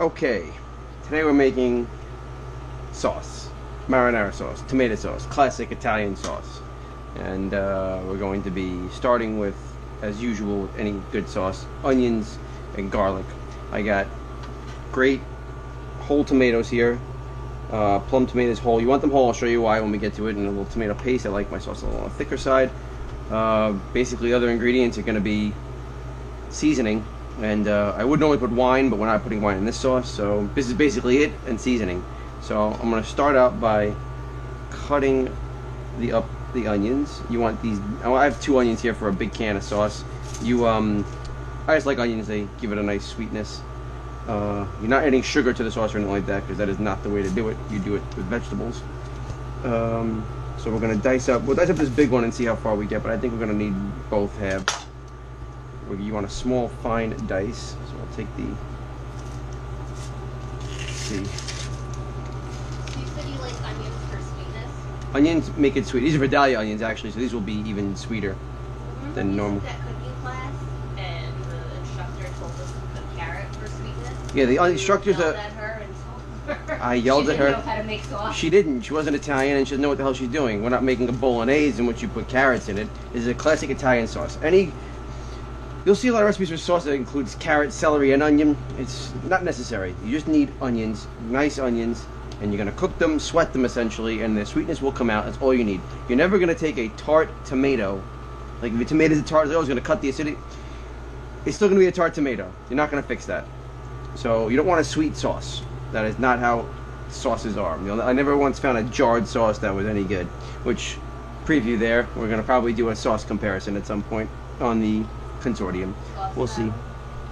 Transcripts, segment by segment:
Okay, today we're making sauce, marinara sauce, tomato sauce, classic Italian sauce. And we're going to be starting with, as usual with any good sauce, onions and garlic. I got great whole tomatoes here, plum tomatoes whole. You want them whole, I'll show you why when we get to it, and a little tomato paste. I like my sauce a little on the thicker side. Basically other ingredients are going to be seasoning. And I would normally put wine, but we're not putting wine in this sauce, so this is basically it, and seasoning. So I'm going to start out by cutting up the onions. You want these, I have 2 onions here for a big can of sauce. I just like onions, they give it a nice sweetness. You're not adding sugar to the sauce or anything like that, because that is not the way to do it. You do it with vegetables. So we're going to we'll dice up this big one and see how far we get, but I think we're going to need both halves. You want a small fine dice, so I'll take the, see. You said you like onions for sweetness? Onions make it sweet. These are Vidalia onions actually, so these will be even sweeter than normal. That cooking class, and the instructor told us to put carrot for sweetness. Yeah, the instructors are. I yelled at her. She didn't know how to make sauce. She didn't. She wasn't Italian, and she doesn't know what the hell she's doing. We're not making a bolognese in which you put carrots in it. This is a classic Italian sauce. You'll see a lot of recipes for sauce that includes carrot, celery, and onion. It's not necessary. You just need onions, nice onions, and you're going to cook them, sweat them essentially, and the sweetness will come out. That's all you need. You're never going to take a tart tomato, like if your tomatoes are tart, it's going to cut the acidity. It's still going to be a tart tomato. You're not going to fix that. So you don't want a sweet sauce. That is not how sauces are. I never once found a jarred sauce that was any good. Which, preview there, we're going to probably do a sauce comparison at some point on the consortium. We'll see.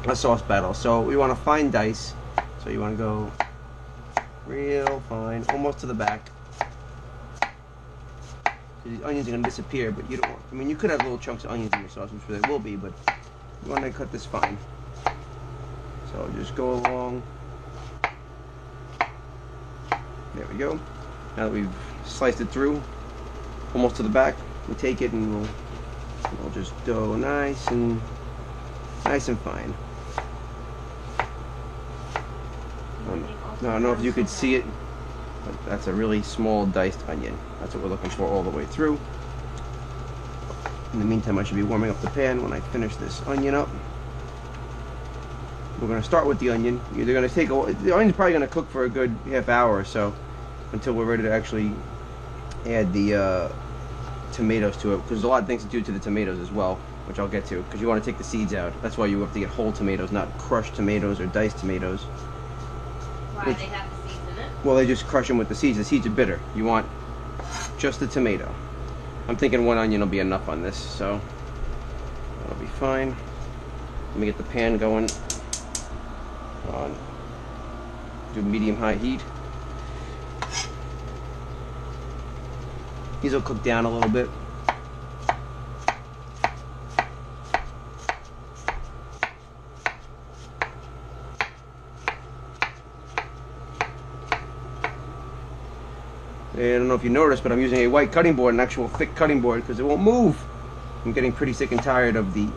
A sauce battle. So we want a fine dice. So you want to go real fine, almost to the back. These onions are going to disappear, but you don't want, I mean, you could have little chunks of onions in your sauce, which there will be, but you want to cut this fine. So just go along. There we go. Now that we've sliced it through, almost to the back, we take it and we'll just go nice and fine. I don't know if you could see it, but that's a really small diced onion. That's what we're looking for all the way through. In the meantime, I should be warming up the pan when I finish this onion up. We're going to start with the onion. The onion's probably going to cook for a good half hour or so until we're ready to actually add the tomatoes to it, because there's a lot of things to do to the tomatoes as well, which I'll get to, because you want to take the seeds out. That's why you have to get whole tomatoes, not crushed tomatoes or diced tomatoes. Why they have the seeds in it? Well, they just crush them with the seeds. The seeds are bitter. You want just the tomato. I'm thinking 1 onion will be enough on this, so that'll be fine. Let me get the pan going on. Do medium-high heat. These will cook down a little bit. And I don't know if you noticed, but I'm using a white cutting board, an actual thick cutting board, because it won't move. I'm getting pretty sick and tired of the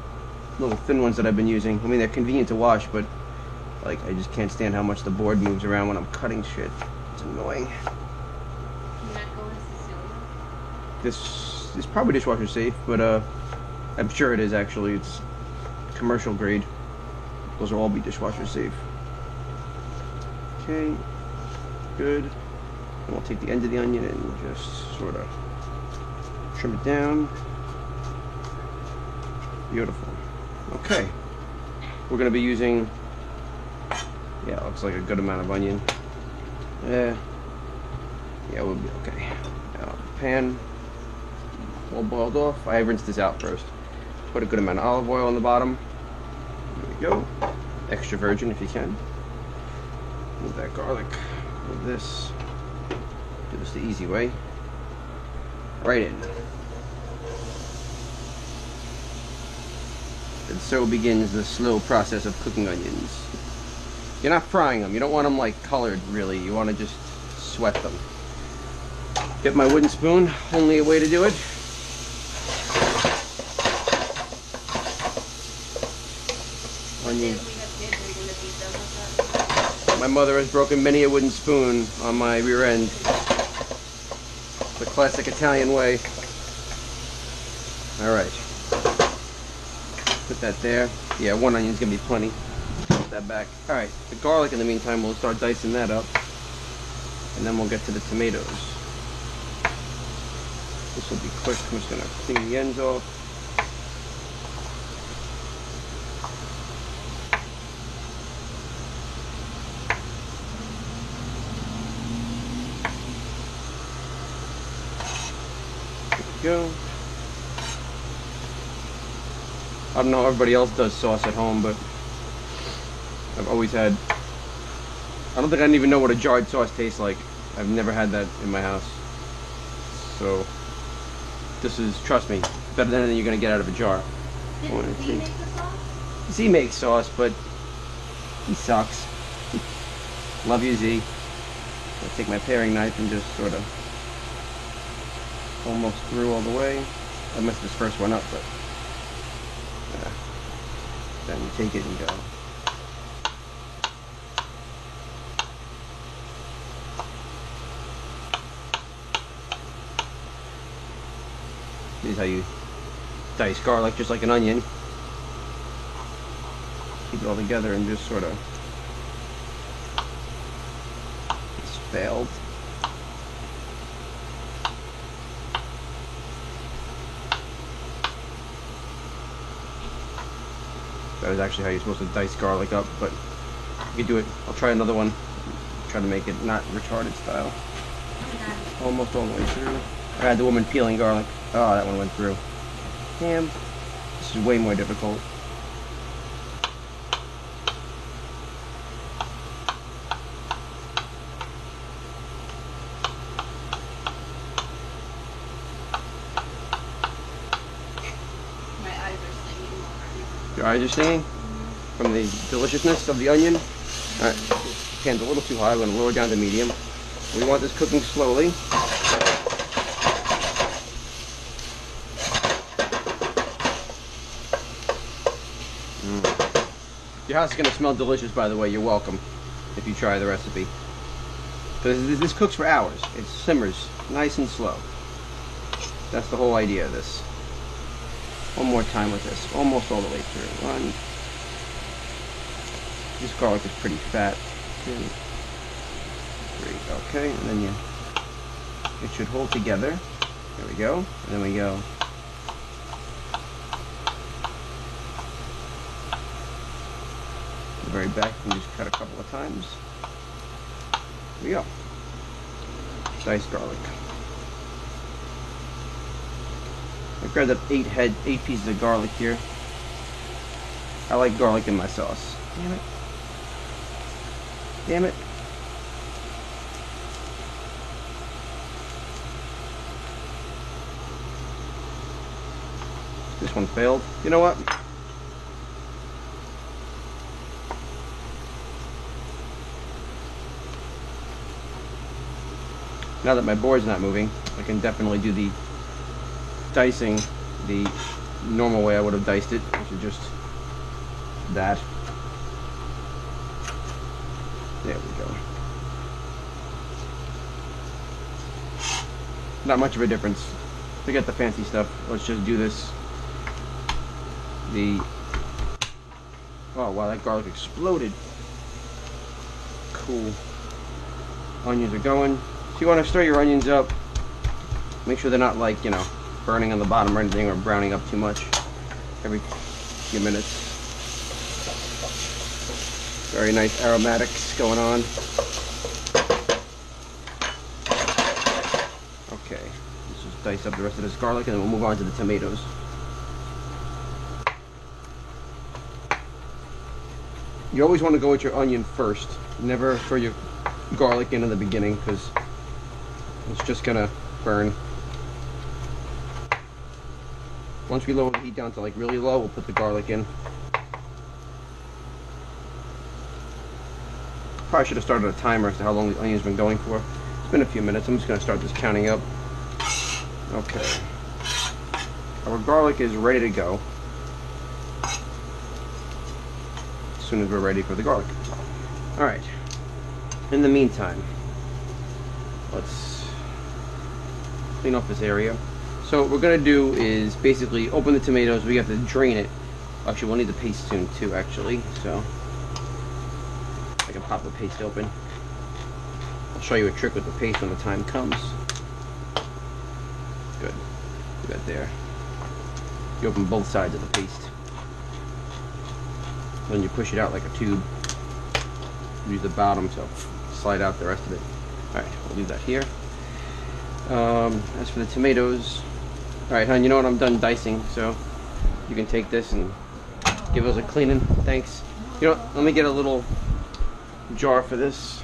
little thin ones that I've been using. I mean, they're convenient to wash, but like, I just can't stand how much the board moves around when I'm cutting shit. It's annoying. This is probably dishwasher safe, but I'm sure it is actually. It's commercial grade. Those will all be dishwasher safe. Okay, good. And we'll take the end of the onion and just sort of trim it down. Beautiful. Okay, we're going to be using, yeah, it looks like a good amount of onion. Yeah, we'll be okay. Now, pan all boiled off. I rinsed this out first. Put a good amount of olive oil on the bottom. There we go. Extra virgin if you can. Move that garlic with this. Do this the easy way. Right in. And so begins the slow process of cooking onions. You're not frying them. You don't want them like colored really. You want to just sweat them. Get my wooden spoon. Only a way to do it. Onion. My mother has broken many a wooden spoon on my rear end. The classic Italian way. Alright. Put that there. Yeah, one onion's gonna be plenty. Put that back. Alright, the garlic in the meantime, we'll start dicing that up. And then we'll get to the tomatoes. This will be quick. I'm just gonna clean the ends off. Go. I don't know how everybody else does sauce at home, but I've always had, I don't think I even know what a jarred sauce tastes like. I've never had that in my house. So this is, trust me, better than anything you're gonna get out of a jar. Didn't Z make the sauce? Z makes sauce, but he sucks. Love you, Z. I'll take my paring knife and just sort of almost through all the way. I messed this first one up, but then you take it and go. This is how you dice garlic, just like an onion. Keep it all together and just sort of. It's failed. That is actually how you're supposed to dice garlic up, but you can do it. I'll try another one. Try to make it not retarded style. Almost all the way through. I had the woman peeling garlic. Oh, that one went through. Damn. This is way more difficult. Your eyes are stinging from the deliciousness of the onion. Alright, pan's a little too high. I'm going to lower it down to medium. We want this cooking slowly. Your house is going to smell delicious, by the way. You're welcome if you try the recipe. Because this cooks for hours. It simmers nice and slow. That's the whole idea of this. One more time with this, almost all the way through. 1. This garlic is pretty fat. 2, 3. Okay, and then it should hold together. There we go. And then we go. The very back, you can just cut a couple of times. There we go. Diced garlic. I grabbed up 8 pieces of garlic here. I like garlic in my sauce. Damn it. Damn it. This one failed. You know what? Now that my board's not moving, I can definitely do the dicing the normal way I would have diced it, which is just that. There we go. Not much of a difference. Forget the fancy stuff. Let's just do this. Oh wow, that garlic exploded. Cool. Onions are going. So you want to stir your onions up. Make sure they're not, like, you know, burning on the bottom or anything, or browning up too much every few minutes. Very nice aromatics going on. Okay, let's just dice up the rest of this garlic and then we'll move on to the tomatoes. You always want to go with your onion first. Never throw your garlic in the beginning, because it's just gonna burn. Once we lower the heat down to like really low, we'll put the garlic in. Probably should have started a timer as to how long the onion's been going for. It's been a few minutes. I'm just going to start this counting up. Okay. Our garlic is ready to go. As soon as we're ready for the garlic. Alright. In the meantime, let's clean off this area. So what we're going to do is basically open the tomatoes. We have to drain it. Actually, we'll need the paste soon too, actually. So I can pop the paste open. I'll show you a trick with the paste when the time comes. Good. Do that there. You open both sides of the paste. Then you push it out like a tube. Use the bottom to slide out the rest of it. Alright, we'll leave that here. As for the tomatoes, alright, hon, you know what? I'm done dicing, so you can take this and give us a cleaning. Thanks. You know what? Let me get a little jar for this.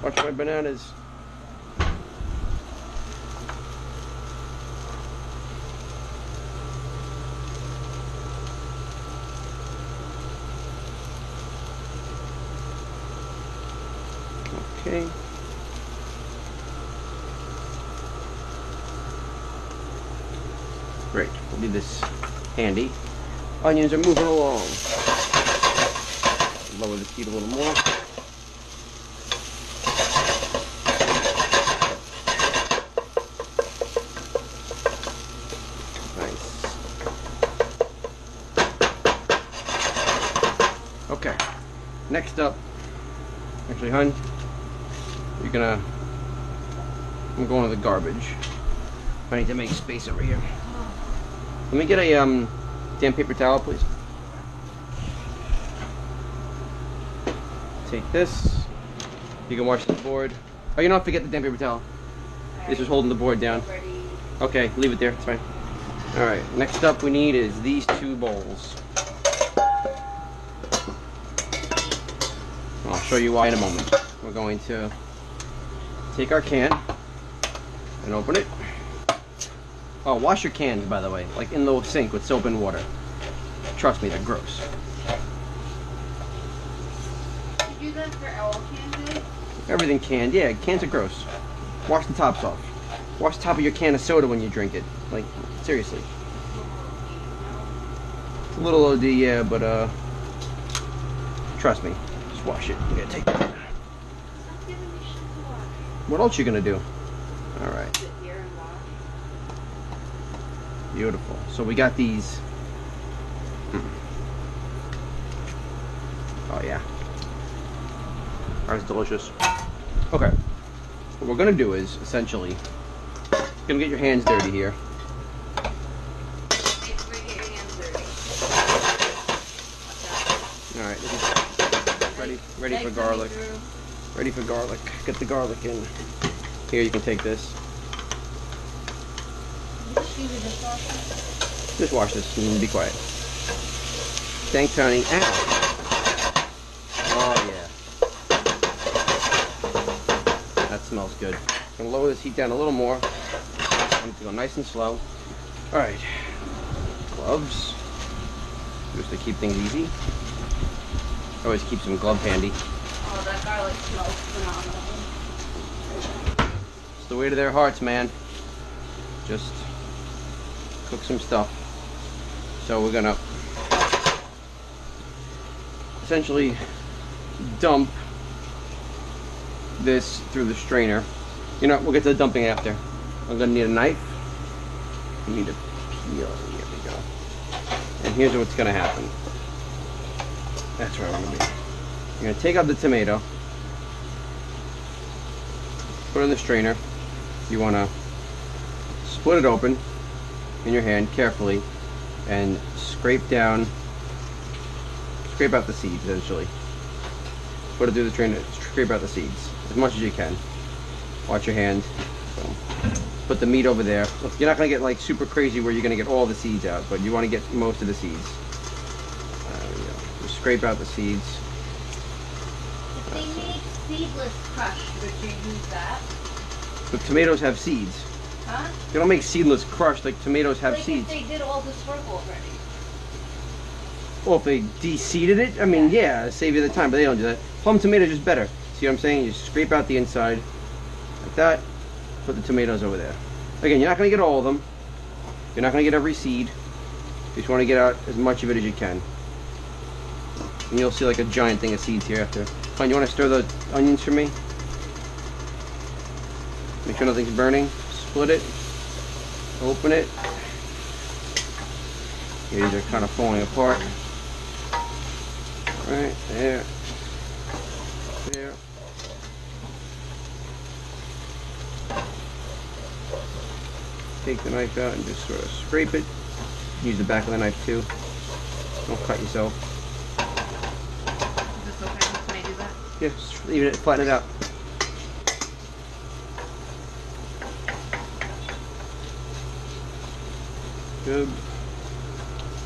Watch my bananas. Okay. Great. We'll leave this handy. Onions are moving along. Lower the heat a little more. Nice. Okay. Next up, actually, hon, I'm going to the garbage. I need to make space over here. Let me get a damp paper towel, please. Take this. You can wash the board. Oh, you don't forget the damp paper towel. This is holding the board down. Okay, leave it there. It's fine. All right. Next up, we need is these two bowls. I'll show you why in a moment. We're going to take our can and open it. Oh, wash your cans, by the way, like in the sink with soap and water. Trust me, they're gross. You do that for all cans? Everything canned, yeah, cans are gross. Wash the tops off. Wash the top of your can of soda when you drink it. Like, seriously. It's a little OD, yeah, but trust me, just wash it. You gotta take that. What else you gonna do? All right. Sit here and watch. Beautiful. So we got these. Oh yeah. That's delicious. Okay. What we're gonna do is essentially gonna get your hands dirty here. All right. Ready for garlic. Ready for garlic. Get the garlic in. Here, you can take this. Just wash this and be quiet. Thanks, honey. Ow. Oh, yeah. That smells good. I'm going to lower this heat down a little more. I'm going to go nice and slow. Alright. Gloves. Just to keep things easy. Always keep some glove handy. Oh, that garlic smells phenomenal. It's the way to their hearts, man. Just cook some stuff. So we're gonna essentially dump this through the strainer. You know, we'll get to the dumping after. I'm gonna need a knife. I need a peel. Here we go. And here's what's gonna happen. That's where I want to be. You're gonna take out the tomato, put it in the strainer. You wanna split it open in your hand carefully and scrape out the seeds essentially. Put it through the strainer, scrape out the seeds as much as you can. Watch your hand. Boom. Put the meat over there. Look, you're not gonna get like super crazy where you're gonna get all the seeds out, but you want to get most of the seeds. There we go. Just scrape out the seeds. If they make seedless crush, would you use that? The tomatoes have seeds. Huh? They don't make seedless crush like tomatoes have Like seeds. if they did all this work already. Well, if they de-seeded it, I mean, yeah, save you the time, but they don't do that. Plum tomatoes is better. See what I'm saying? You scrape out the inside like that. Put the tomatoes over there. Again, you're not going to get all of them. You're not going to get every seed. You just want to get out as much of it as you can. And you'll see like a giant thing of seeds here after. Fine, you want to stir the onions for me? Make sure nothing's burning. Split it. Open it. These are kind of falling apart. Right there. There. Take the knife out and just sort of scrape it. Use the back of the knife too. Don't cut yourself. Is this okay? Can I do that? Yeah, just leave it, flatten it out. Good.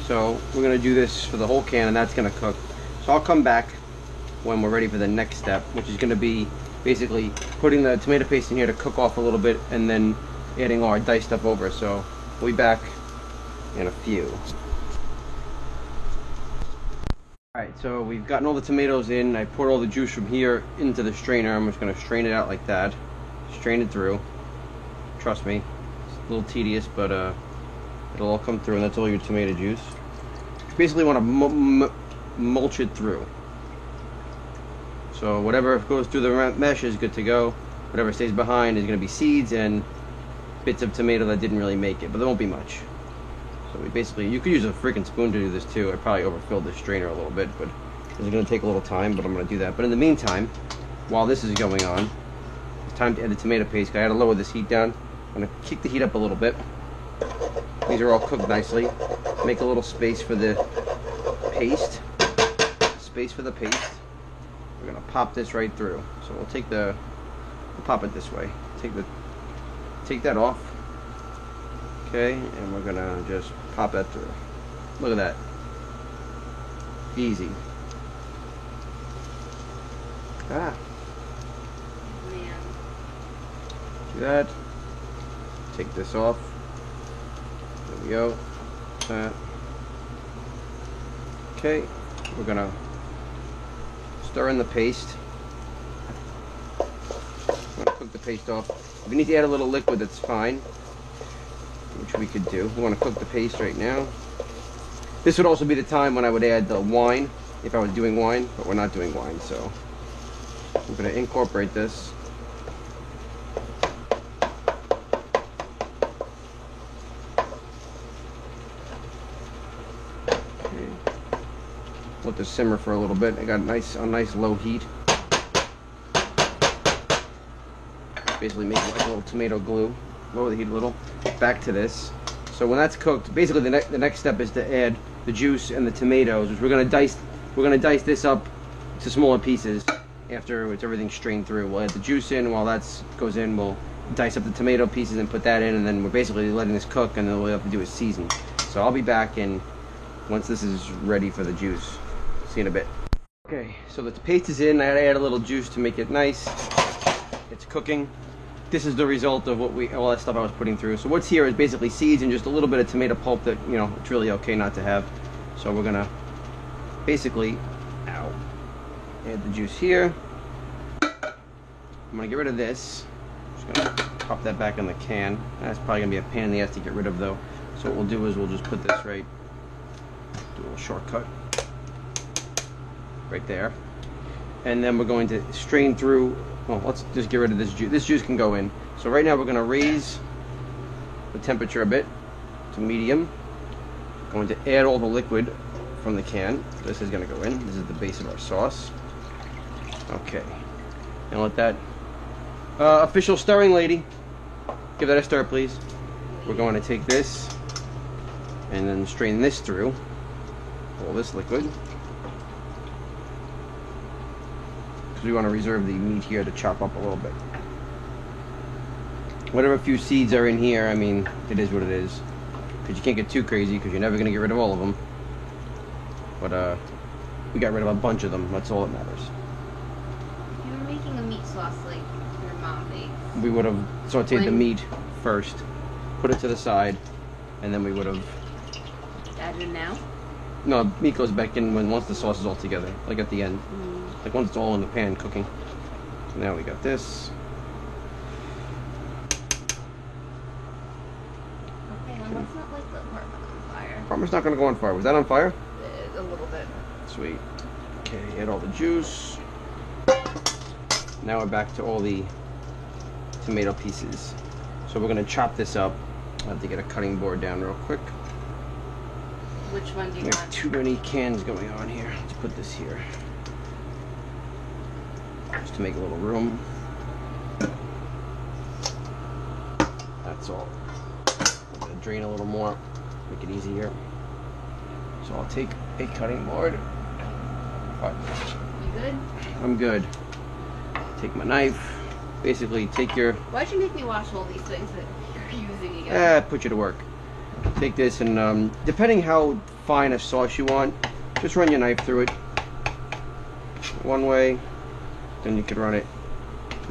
So we're gonna do this for the whole can, and that's gonna cook. So I'll come back when we're ready for the next step, which is gonna be basically putting the tomato paste in here to cook off a little bit, and then adding our diced stuff over. So we'll be back in a few. Alright, so we've gotten all the tomatoes in. I poured all the juice from here into the strainer. I'm just gonna strain it out like that. Strain it through. Trust me, it's a little tedious, but it'll all come through, and that's all your tomato juice. You basically want to mulch it through. So whatever goes through the mesh is good to go. Whatever stays behind is going to be seeds and bits of tomato that didn't really make it, but there won't be much. So we basically, you could use a freaking spoon to do this too. I probably overfilled the strainer a little bit, but it's going to take a little time, but I'm going to do that. But in the meantime, while this is going on, it's time to add the tomato paste. I had to lower this heat down. I'm going to kick the heat up a little bit. These are all cooked nicely. Make a little space for the paste. Space for the paste. We're gonna pop this right through. So we'll pop it this way. Take that off. Okay, and we're gonna just pop that through. Look at that. Easy. Ah. Man. Do that. Take this off. There we go. Okay, we're gonna stir in the paste. I'm gonna cook the paste off. If you need to add a little liquid, that's fine, which we could do. We want to cook the paste right now. This would also be the time when I would add the wine, if I was doing wine, but we're not doing wine, so I'm gonna incorporate this. Let this simmer for a little bit. I got a nice low heat. Basically make it like a little tomato glue. Lower the heat a little. Back to this. So when that's cooked, basically the next step is to add the juice and the tomatoes, which we're gonna dice this up to smaller pieces after it's everything strained through. We'll add the juice in. While that goes in, we'll dice up the tomato pieces and put that in, and then we're basically letting this cook, and then all we have to do is season. So I'll be back in once this is ready for the juice. See you in a bit. Okay, so the paste is in. I had to add a little juice to make it nice. It's cooking. This is the result of all that stuff I was putting through. So what's here is basically seeds and just a little bit of tomato pulp that, you know, it's really okay not to have. So we're gonna basically, add the juice here. I'm gonna get rid of this. Just gonna pop that back in the can. That's probably gonna be a pain in the ass to get rid of though. So what we'll do is we'll just put this right, do a little shortcut. Right there, and then we're going to strain through. Well, let's just get rid of this juice. This juice can go in. So right now we're going to raise the temperature a bit to medium. Going to add all the liquid from the can. This is going to go in. This is the base of our sauce. Okay, and let that official stirring lady, give that a stir, please. We're going to take this and then strain this through all this liquid. We want to reserve the meat here to chop up a little bit. Whatever few seeds are in here, I mean, it is what it is. Because you can't get too crazy, because you're never going to get rid of all of them. But we got rid of a bunch of them. That's all that matters. If you were making a meat sauce like your mom makes, We would have sauteed the meat first, put it to the side, and then we would have... add it now? No, meat goes back in once the sauce is all together, like at the end. Like once it's all in the pan cooking. So now we got this. Okay, let's not light the apartment on fire. Parma's not going to go on fire. Was that on fire? A little bit. Sweet. Okay, add all the juice. Now we're back to all the tomato pieces. So we're gonna chop this up. I have to get a cutting board down real quick. Which one do you There's want? too many cans going on here. Let's put this here. Just to make a little room. That's all. I'm gonna drain a little more, make it easier. So I'll take a cutting board. You good? I'm good. Take my knife. Basically, take your. Why'd you make me wash all these things that you're using again? Put you to work. Take this and depending how fine a sauce you want, just run your knife through it. One way, then you can run it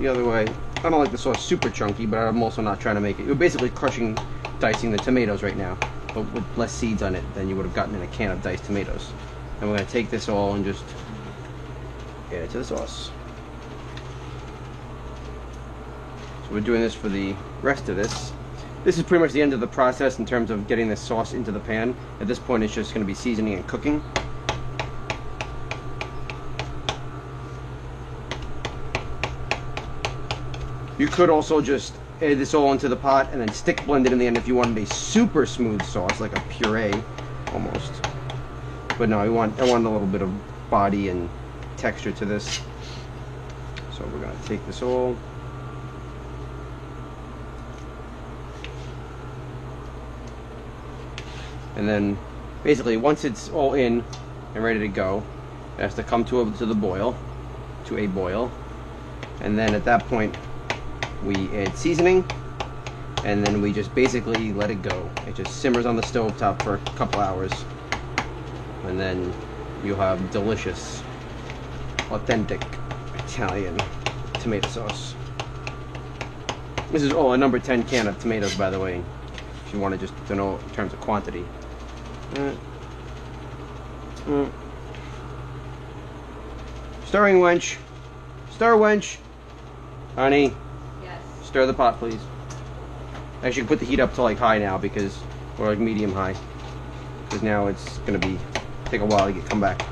the other way. I don't like the sauce super chunky, but I'm also not trying to make it. You're basically dicing the tomatoes right now, but with less seeds on it than you would have gotten in a can of diced tomatoes. And we're going to take this all and just add it to the sauce. So we're doing this for the rest of this. This is pretty much the end of the process in terms of getting this sauce into the pan. At this point, it's just going to be seasoning and cooking. You could also just add this all into the pot and then stick blend it in the end if you wanted a super smooth sauce, like a puree, almost. But no, I want a little bit of body and texture to this. So we're going to take this all. And then, basically, once it's all in and ready to go, it has to come to a boil. And then at that point, we add seasoning, and then we just basically let it go. It just simmers on the stove top for a couple hours, and then you'll have delicious, authentic Italian tomato sauce. This is a number 10 can of tomatoes, by the way, if you want to just to know in terms of quantity. Stirring wench. Stir wench. Honey. Yes. Stir the pot, please. Actually, you can put the heat up to like high now because, or like medium high, because now it's gonna take a while to come back.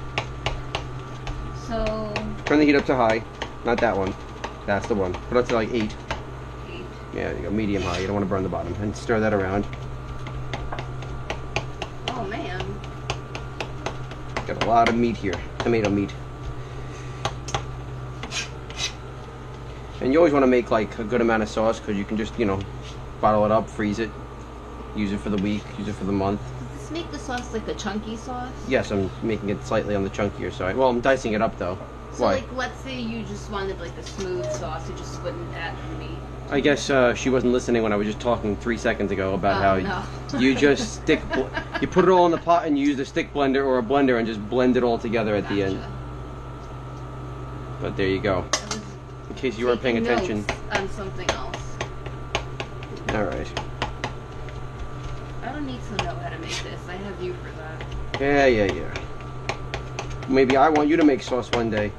So. Turn the heat up to high. Not that one. That's the one. Put it up to like 8. 8. Yeah, you go medium high. You don't want to burn the bottom. And stir that around. Oh man. Got a lot of meat here. Tomato meat. And you always want to make like a good amount of sauce because you can just, bottle it up, freeze it, use it for the week, use it for the month. Does this make the sauce like a chunky sauce? Yes, I'm making it slightly on the chunkier side. Well, I'm dicing it up though. So Why? like, let's say you just wanted like a smooth sauce, you just wouldn't add the meat. I guess she wasn't listening when I was just talking 3 seconds ago about how no. you just you put it all in the pot and you use a stick blender or a blender and just blend it all together at the end. But there you go. In case you weren't paying attention. On something else. All right. I don't need to know how to make this. I have you for that. Yeah. Maybe I want you to make sauce one day.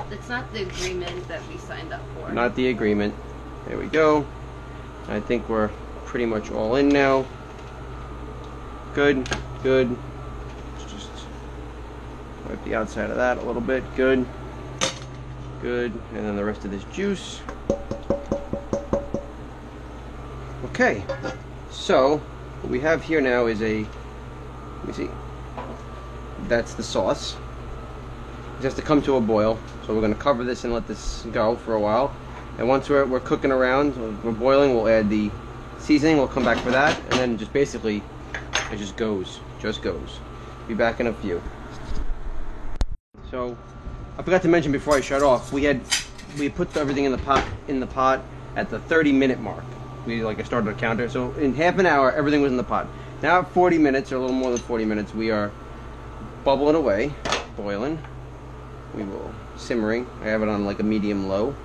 That's not the agreement that we signed up for. Not the agreement. There we go. I think we're pretty much all in now. Good. Let's just wipe the outside of that a little bit. Good. And then the rest of this juice. Okay. So, what we have here now is let me see. That's the sauce. It has to come to a boil. So we're going to cover this and let this go for a while. And once we're cooking around, we're boiling, we'll add the seasoning. We'll come back for that. And then just basically, it just goes. Be back in a few. So, I forgot to mention before I shut off, we put everything in the pot at the 30-minute mark. We started a counter. So in half an hour, everything was in the pot. Now at 40 minutes, or a little more than 40 minutes, we are bubbling away, boiling. We will simmering. I have it on like a medium low.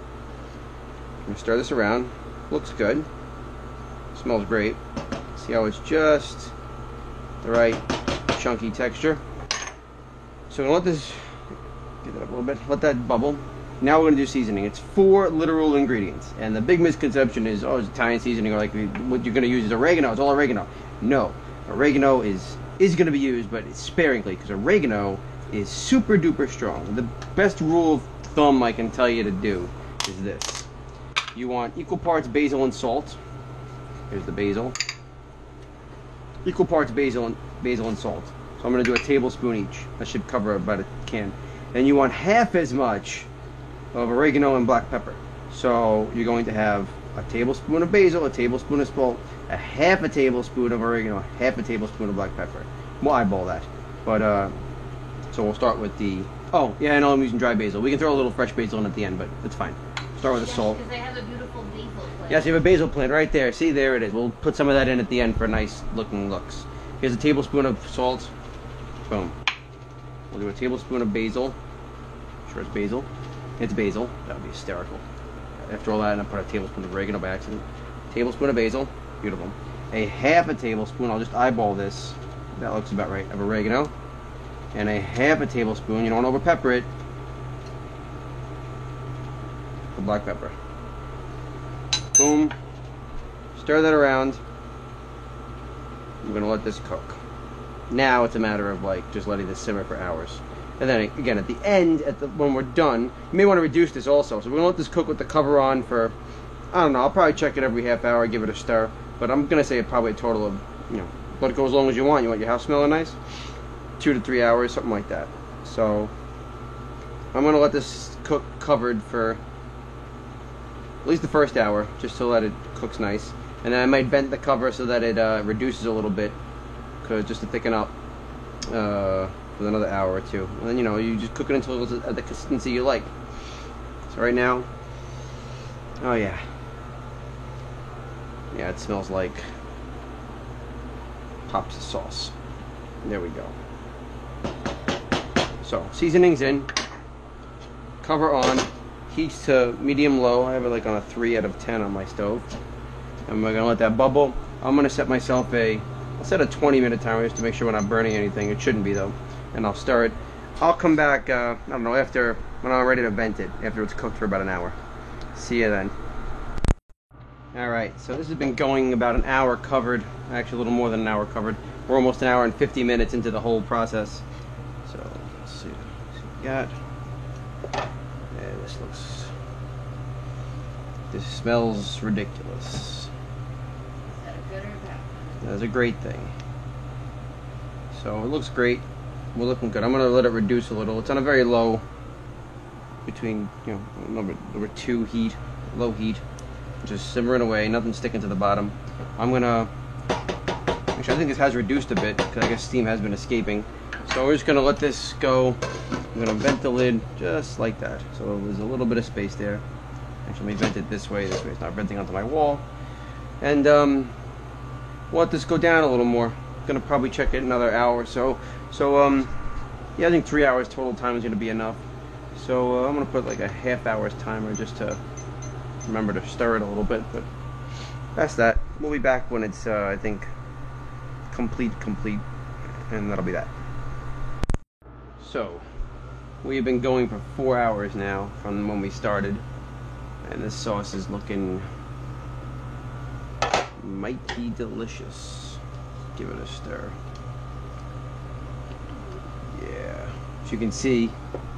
I'm gonna stir this around. Looks good. Smells great. See how it's just the right chunky texture. So I'm gonna let this get that up a little bit. Let that bubble. Now we're gonna do seasoning. It's 4 literal ingredients, and the big misconception is, oh, it's Italian seasoning, or like what you're gonna use is oregano. It's all oregano. No, oregano is gonna be used, but it's sparingly, because oregano is super duper strong. The best rule of thumb I can tell you to do is this. You want equal parts basil and salt. Here's the basil. Equal parts basil and salt. So I'm going to do a tablespoon each. That should cover about a can. And you want half as much of oregano and black pepper. So you're going to have a tablespoon of basil, a tablespoon of salt, a half a tablespoon of oregano, half a tablespoon of black pepper. We'll eyeball that. But so we'll start with the. Oh yeah, I know I'm using dry basil. We can throw a little fresh basil in at the end, but it's fine. Start with the salt. Because they have a beautiful basil plant. Yes, you have a basil plant right there. See, there it is. We'll put some of that in at the end for nice looking looks. Here's a tablespoon of salt. Boom. We'll do a tablespoon of basil. Sure it's basil. It's basil. That would be hysterical. After all that, I put a tablespoon of oregano by accident. Tablespoon of basil. Beautiful. A half a tablespoon, I'll just eyeball this. That looks about right. Of oregano. And a half a tablespoon, you don't want to over pepper it, of black pepper. Boom. Stir that around. I'm going to let this cook. Now it's a matter of like just letting this simmer for hours. And then again at the end, when we're done, you may want to reduce this also. So we're going to let this cook with the cover on for, I don't know, I'll probably check it every half hour, give it a stir. But I'm going to say probably a total of, let it go as long as you want. You want your house smelling nice? 2 to 3 hours, something like that. So I'm going to let this cook covered for at least the first hour, just to let it cooks nice. And then I might bend the cover so that it reduces a little bit, just to thicken up for another hour or two. And then you just cook it until it's at the consistency you like. So right now, oh yeah, it smells like Pop's sauce. There we go. So seasonings in, cover on, heats to medium-low. I have it like on a 3 out of 10 on my stove. And we're gonna let that bubble. I'm gonna set myself I'll set a 20-minute timer just to make sure we're not burning anything. It shouldn't be though. And I'll stir it. I'll come back, I don't know, when I'm ready to vent it, after it's cooked for about an hour. See you then. Alright, so this has been going about an hour covered, actually a little more than an hour covered. We're almost an hour and 50 minutes into the whole process. So, let's see what we got. Yeah, this smells ridiculous. Is that a good or bad? That's a great thing. So it looks great. We're looking good. I'm going to let it reduce a little. It's on a very low, between, number 2 heat, low heat. Just simmering away, nothing sticking to the bottom. I'm going to, actually I think this has reduced a bit, because I guess steam has been escaping. So we're just going to let this go. I'm going to vent the lid just like that. So there's a little bit of space there. Actually, let me vent it this way it's not venting onto my wall. And we'll let this go down a little more. I'm going to probably check it another hour or so. So, yeah, I think 3 hours total time is going to be enough. So I'm going to put like a half hour's timer just to remember to stir it a little bit. But that's that. We'll be back when it's, I think, complete. And that'll be that. So, we've been going for 4 hours now from when we started. And this sauce is looking mighty delicious. Give it a stir. Yeah. As you can see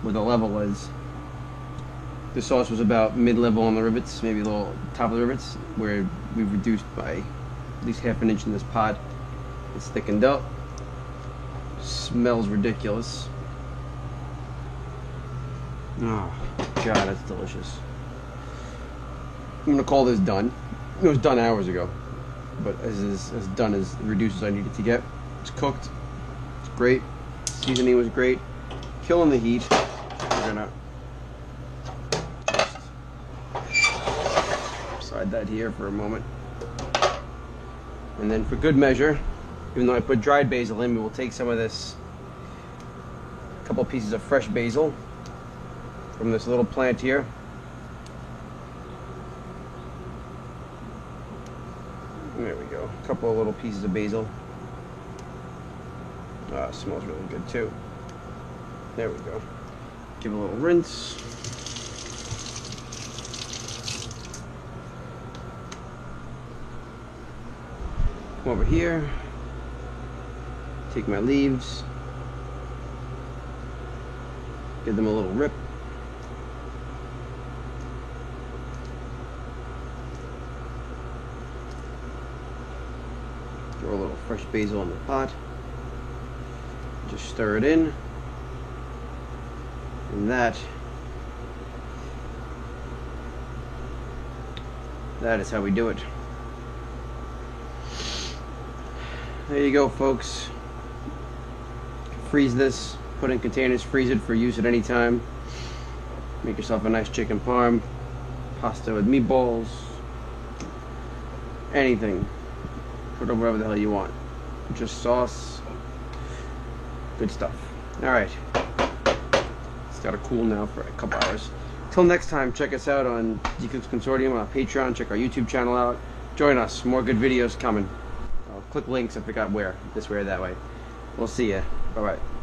where the level is, the sauce was about mid-level on the rivets, maybe a little top of the rivets, where we've reduced by at least half an inch in this pot. It's thickened up. Smells ridiculous. Oh, God, that's delicious. I'm going to call this done. It was done hours ago, but as done as reduced as I needed to get. It's cooked. It's great. Seasoning was great. Killing the heat. We're going to just slide that here for a moment. And then for good measure, even though I put dried basil in, we will take some of this, a couple pieces of fresh basil from this little plant here. There we go. A couple of little pieces of basil. It smells really good too. There we go. Give it a little rinse. Come over here. Take my leaves. Give them a little rip. Throw a little fresh basil in the pot. Just stir it in. And that is how we do it. There you go, folks. Freeze this, put in containers, freeze it for use at any time. Make yourself a nice chicken parm, pasta with meatballs, anything. Put it whatever the hell you want. Just sauce. Good stuff. Alright. It's got to cool now for a couple hours. Till next time, check us out on D-Cooks Consortium on Patreon. Check our YouTube channel out. Join us. More good videos coming. I'll click links. I forgot where. This way or that way. We'll see ya. Bye-bye.